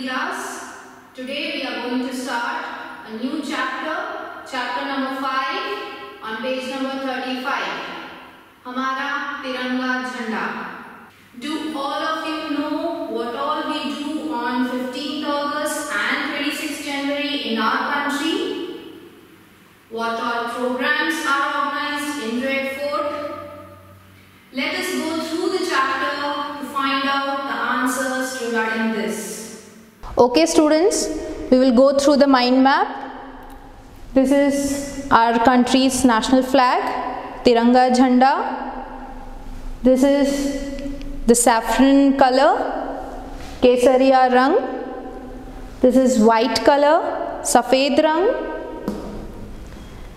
class. Today we are going to start a new chapter, chapter number 5 on page number 35. हमारा तिरंगा झंडा. Do all of you know what all we do on 15th August and 26th January in our country? What all programs are organized in Red Fort? Let us go through the chapter to find out the answers regarding this. Okay students, we will go through the mind map. This is our country's national flag, Tiranga Jhanda. This is the saffron color, Kesariya Rang. This is white color, Safed Rang.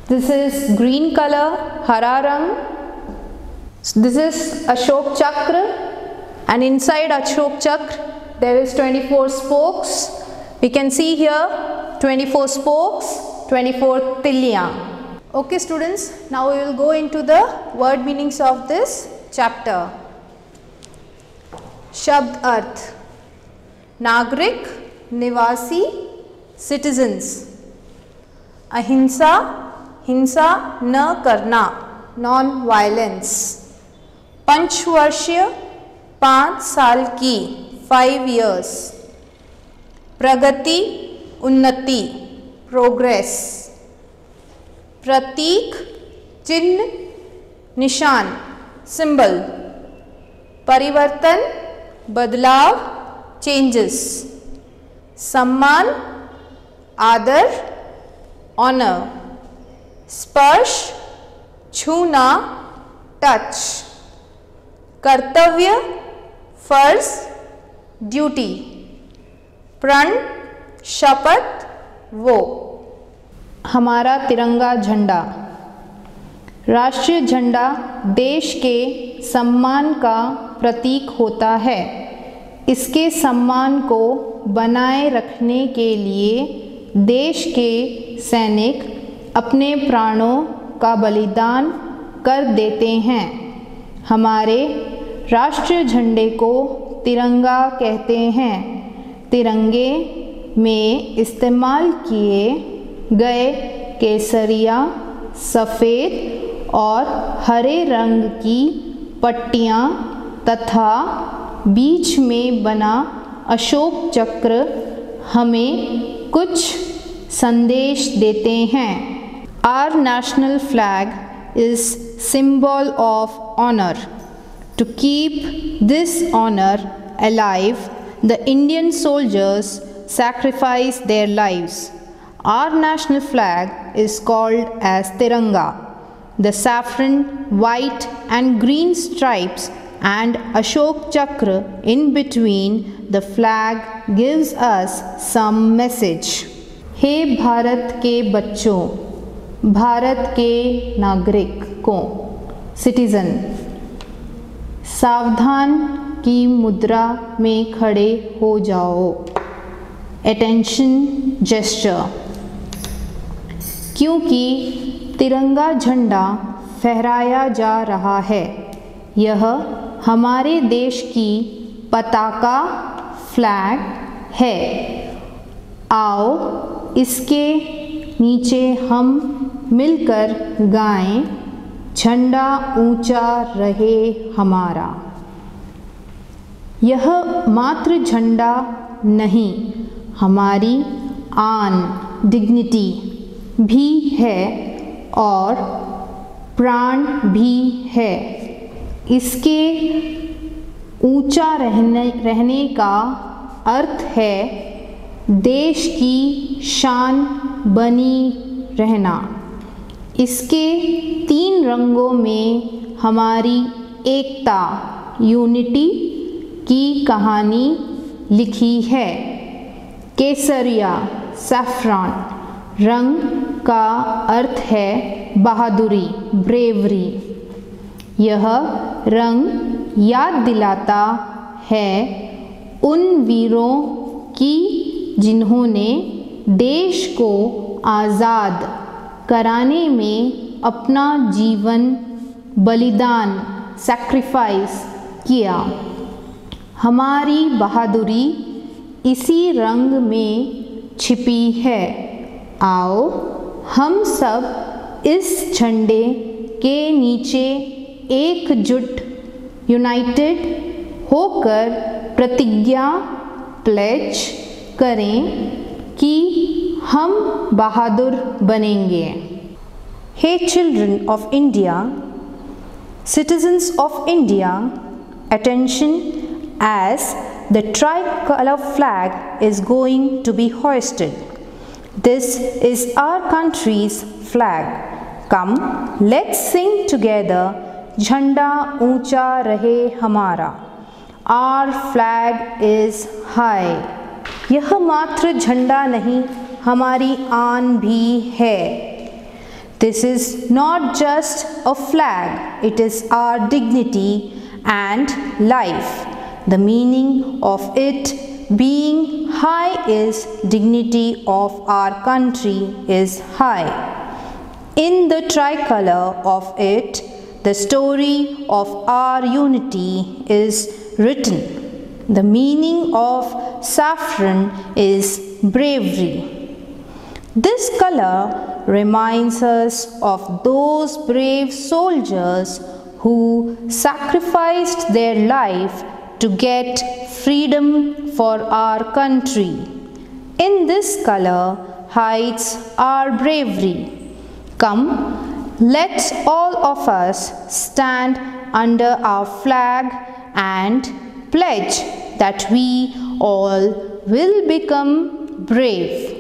This is green color, Hara Rang. This is Ashok Chakra, and inside Ashok Chakra there is 24 spokes. We can see here 24 spokes, 24 tilya. Okay students, now we will go into the word meanings of this chapter. Shabd Arth: Nagrik, Nivasi, citizens. Ahimsa, हिंसा न करना, non-violence. पंचवर्षीय, 5 साल की, 5 years. प्रगति, उन्नति, progress. प्रतीक, चिन्ह, निशान, symbol. परिवर्तन, बदलाव, changes. सम्मान, आदर, honor. स्पर्श, छूना, टच. कर्तव्य, फर्ज, ड्यूटी. प्रण, शपथ, वो. हमारा तिरंगा झंडा. राष्ट्रीय झंडा देश के सम्मान का प्रतीक होता है. इसके सम्मान को बनाए रखने के लिए देश के सैनिक अपने प्राणों का बलिदान कर देते हैं. हमारे राष्ट्रीय झंडे को तिरंगा कहते हैं. तिरंगे में इस्तेमाल किए गए केसरिया, सफ़ेद और हरे रंग की पट्टियाँ तथा बीच में बना अशोक चक्र हमें कुछ संदेश देते हैं. Our national flag is symbol of honor. To keep this honor alive, the Indian soldiers sacrificed their lives. Our national flag is called as Tiranga. The saffron, white and green stripes and Ashok Chakra in between the flag gives us some message. हे भारत के बच्चों, भारत के नागरिकों, citizen, सावधान की मुद्रा में खड़े हो जाओ. Attention gesture. क्योंकि तिरंगा झंडा फहराया जा रहा है, यह हमारे देश की पताका, फ्लैग है. आओ इसके नीचे हम मिलकर गाएं, झंडा ऊंचा रहे हमारा. यह मात्र झंडा नहीं, हमारी आन, डिग्निटी भी है और प्राण भी है. इसके ऊंचा रहने का अर्थ है देश की शान बनी रहना. इसके 3 रंगों में हमारी एकता, यूनिटी की कहानी लिखी है. केसरिया, सैफ्रॉन रंग का अर्थ है बहादुरी, ब्रेवरी. यह रंग याद दिलाता है उन वीरों की जिन्होंने देश को आज़ाद कराने में अपना जीवन बलिदान, सैक्रिफाइस किया. हमारी बहादुरी इसी रंग में छिपी है। आओ हम सब इस झंडे के नीचे एकजुट यूनाइटेड होकर प्रतिज्ञा प्लेज करें कि हम बहादुर बनेंगे। Hey children of India, citizens of India, attention as the tricolor flag is going to be hoisted. This is our country's flag. Come, let's sing together, झंडा ऊंचा रहे हमारा. Our flag is high. यह मात्र झंडा नहीं, हमारी आन भी है. This is not just a flag, it is our dignity and life. The meaning of it being high is dignity of our country is high. In the tricolor of it, the story of our unity is written. The meaning of saffron is bravery. This color reminds us of those brave soldiers who sacrificed their life to get freedom for our country. In this color hides our bravery. Come, let all of us stand under our flag and pledge that we all will become brave.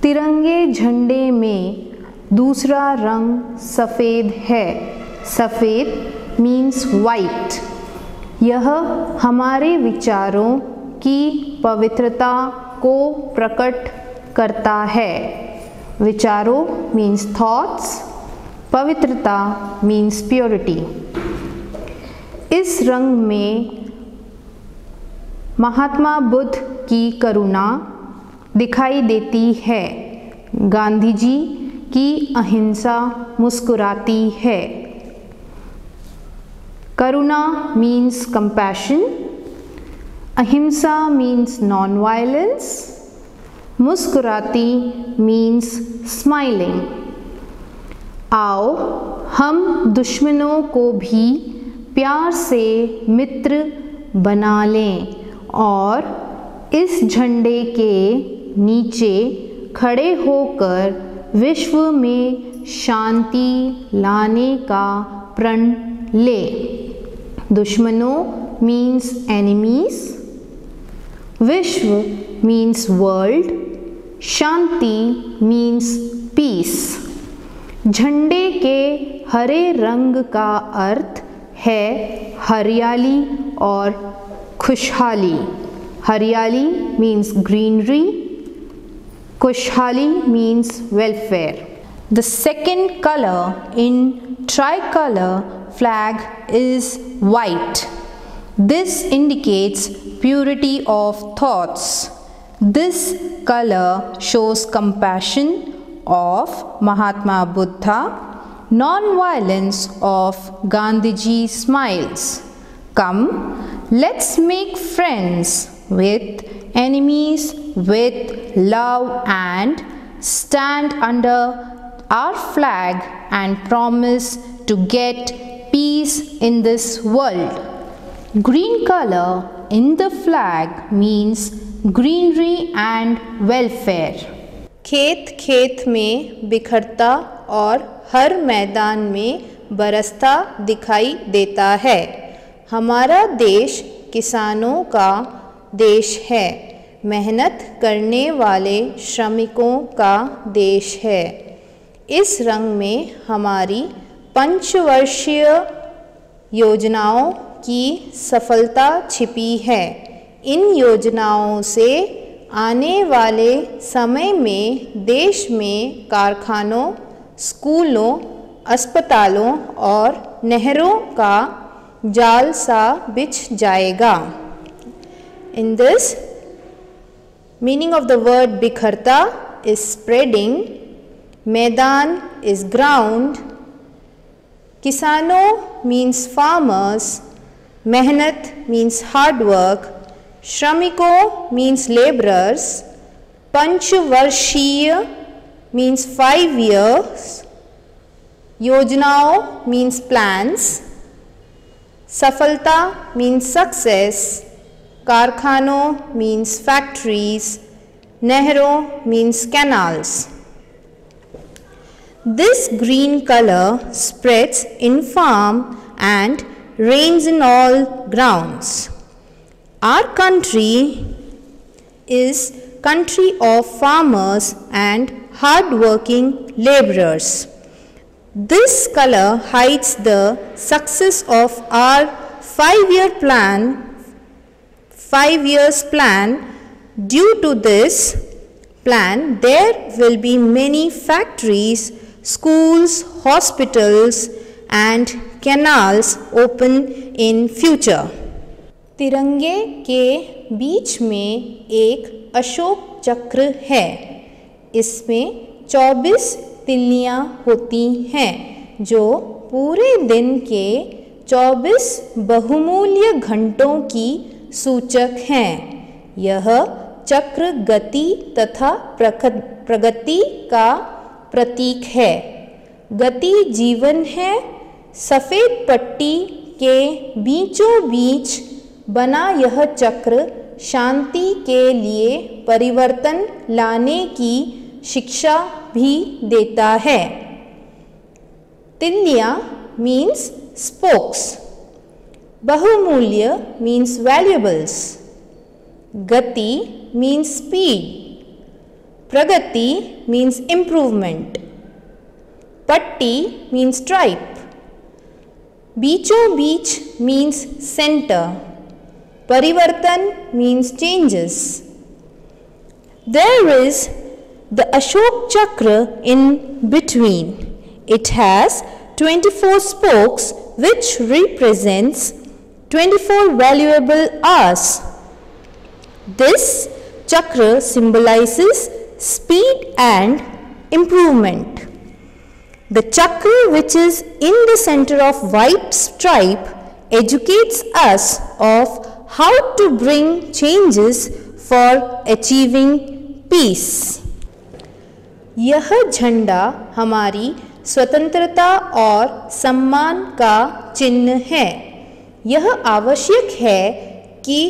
तिरंगे झंडे में दूसरा रंग सफ़ेद है। सफ़ेद means white. यह हमारे विचारों की पवित्रता को प्रकट करता है। विचारों मीन्स थॉट्स, पवित्रता मीन्स प्योरिटी। इस रंग में महात्मा बुद्ध की करुणा दिखाई देती है। गांधी जी की अहिंसा मुस्कुराती है। करुणा मीन्स कंपैशन, अहिंसा मीन्स नॉन वायलेंस, मुस्कुराती मीन्स स्माइलिंग। आओ हम दुश्मनों को भी प्यार से मित्र बना लें और इस झंडे के नीचे खड़े होकर विश्व में शांति लाने का प्रण ले। दुश्मनों मीन्स एनिमीज, विश्व मीन्स वर्ल्ड, शांति मीन्स पीस। झंडे के हरे रंग का अर्थ है हरियाली और खुशहाली। हरियाली means greenery, खुशहाली means welfare. The second color in tricolor flag is white. This indicates purity of thoughts. This color shows compassion of Mahatma Buddha, non-violence of Gandhiji smiles. Come, let's make friends with enemies with love and stand under our flag and promise to get peace in this world. Green color in the flag means greenery and welfare. खेत खेत में बिखरता और हर मैदान में बरसता दिखाई देता है। हमारा देश किसानों का देश है। मेहनत करने वाले श्रमिकों का देश है। इस रंग में हमारी पंचवर्षीय योजनाओं की सफलता छिपी है। इन योजनाओं से आने वाले समय में देश में कारखानों, स्कूलों, अस्पतालों और नहरों का जाल सा बिछ जाएगा। In this, meaning of the word bikharta is spreading, मैदान is ground, किसानों means farmers, मेहनत means hard work, Shramiko means laborers. Panchvarshiya means 5 years. Yojnao means plans. Safalta means success. Karkhano means factories. Nehro means canals. This green color spreads in farm and rains in all grounds. Our country is country of farmers and hard-working laborers. This color hides the success of our 5-year plan. Due to this plan, there will be many factories, schools, hospitals and canals open in future. तिरंगे के बीच में एक अशोक चक्र है। इसमें 24 तिल्लियां होती हैं जो पूरे दिन के 24 बहुमूल्य घंटों की सूचक हैं। यह चक्र गति तथा प्रगति का प्रतीक है। गति जीवन है। सफ़ेद पट्टी के बीचों बीच बना यह चक्र शांति के लिए परिवर्तन लाने की शिक्षा भी देता है। तिल्लियां मीन्स स्पोक्स। बहुमूल्य मीन्स वैल्यूएबल्स। गति मीन्स स्पीड। प्रगति मीन्स इम्प्रूवमेंट। पट्टी मीन्स स्ट्राइप। बीचों बीच मीन्स सेंटर। परिवर्तन means changes. There is the Ashok Chakra in between. It has 24 spokes which represents 24 valuable hours. This chakra symbolizes speed and improvement. The chakra which is in the center of white stripe educates us of how to bring changes for achieving peace. यह झंडा हमारी स्वतंत्रता और सम्मान का चिन्ह है। यह आवश्यक है कि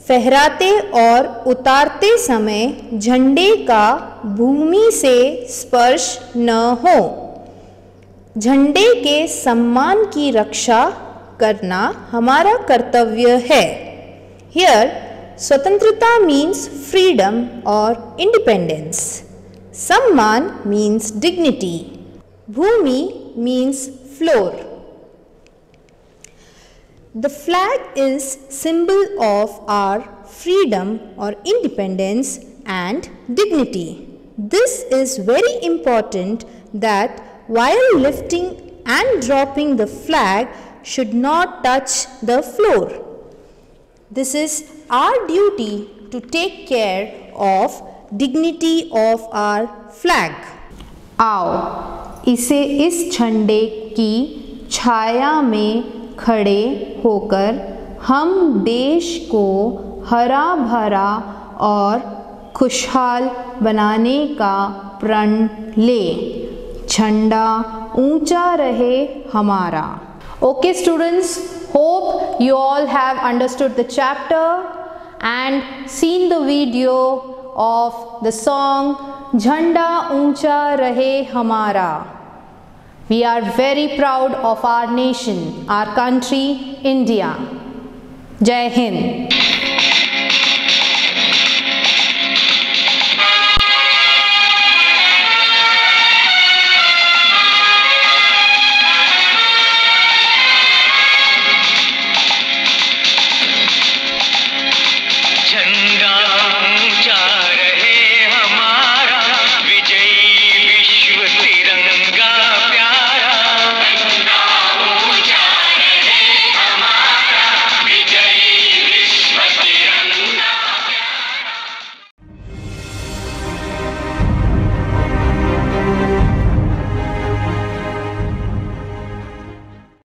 फहराते और उतारते समय झंडे का भूमि से स्पर्श न हो। झंडे के सम्मान की रक्षा करना हमारा कर्तव्य है। Here, स्वतंत्रता means freedom or independence. सम्मान means dignity. Bhumi means floor. The flag is symbol of our freedom or independence and dignity. This is very important that while lifting and dropping the flag should not touch the floor. This is our duty to take care of dignity of our flag. आओ इस झंडे की छाया में खड़े होकर हम देश को हरा भरा और खुशहाल बनाने का प्रण लें। झंडा ऊंचा रहे हमारा। Okay students, hope you all have understood the chapter and seen the video of the song Jhanda Uncha Rahe Hamara. We are very proud of our nation, our country, India. Jai Hind.